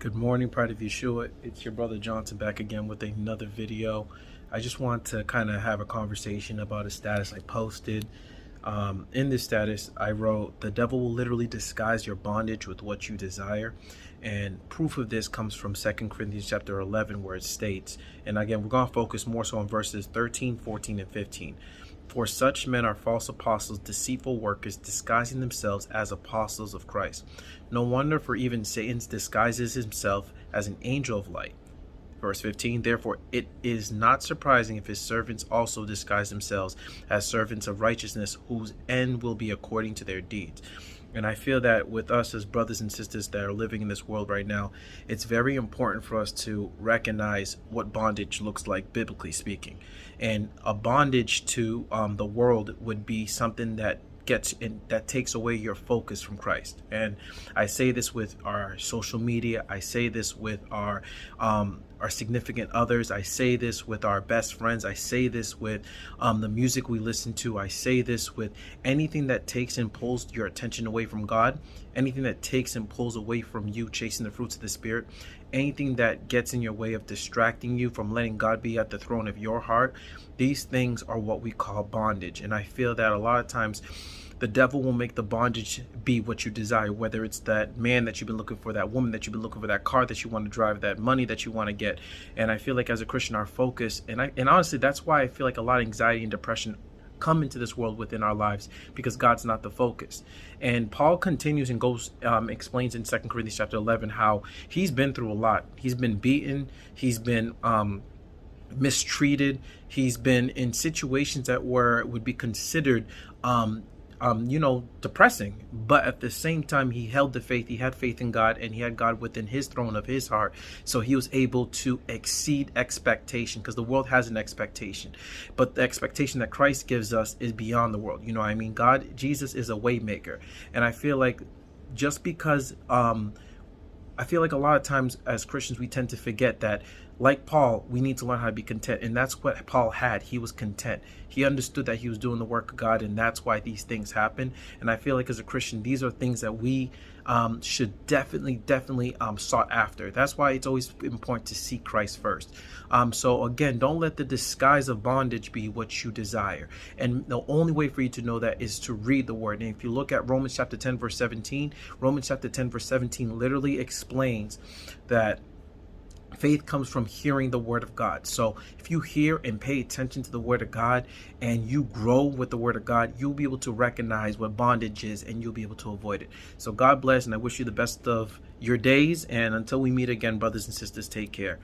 Good morning, Pride of Yeshua. It's your brother Johnson back again with another video. I just want to kind of have a conversation about a status I posted. In this status, I wrote, "The devil will literally disguise your bondage with what you desire." And proof of this comes from 2 Corinthians chapter 11, where it states, and again, we're going to focus more so on verses 13, 14, and 15. "For such men are false apostles, deceitful workers, disguising themselves as apostles of Christ. No wonder, for even Satan disguises himself as an angel of light." Verse 15, "Therefore it is not surprising if his servants also disguise themselves as servants of righteousness, whose end will be according to their deeds." And I feel that with us as brothers and sisters that are living in this world right now, it's very important for us to recognize what bondage looks like, biblically speaking. And a bondage to the world would be something that takes away your focus from Christ. And I say this with our social media. I say this with our significant others. I say this with our best friends. I say this with the music we listen to. I say this with anything that takes and pulls your attention away from God, anything that takes and pulls away from you chasing the fruits of the Spirit, anything that gets in your way of distracting you from letting God be at the throne of your heart. These things are what we call bondage. And I feel that a lot of times the devil will make the bondage be what you desire, whether it's that man that you've been looking for, that woman that you've been looking for, that car that you want to drive, that money that you want to get. And I feel like as a Christian, our focus, and honestly, that's why I feel like a lot of anxiety and depression come into this world within our lives, because God's not the focus. And Paul continues and goes explains in 2 Corinthians chapter 11 how he's been through a lot. He's been beaten. He's been mistreated. He's been in situations that would be considered depressing, but at the same time, he held the faith. He had faith in God, and he had God within his throne of his heart. So he was able to exceed expectation, because the world has an expectation, but the expectation that Christ gives us is beyond the world. Jesus is a way maker. And I feel like just because, I feel like a lot of times as Christians, we tend to forget that, like Paul, we need to learn how to be content. And that's what Paul had. He was content. He understood that he was doing the work of God, and that's why these things happen. And I feel like as a Christian, these are things that we should definitely sought after. That's why it's always important to seek Christ first. So again, don't let the disguise of bondage be what you desire. And the only way for you to know that is to read the word. And if you look at Romans chapter 10, verse 17, Romans chapter 10, verse 17 literally explains that faith comes from hearing the word of God. So if you hear and pay attention to the word of God and you grow with the word of God, you'll be able to recognize what bondage is, and you'll be able to avoid it. So God bless, and I wish you the best of your days. And until we meet again, brothers and sisters, take care.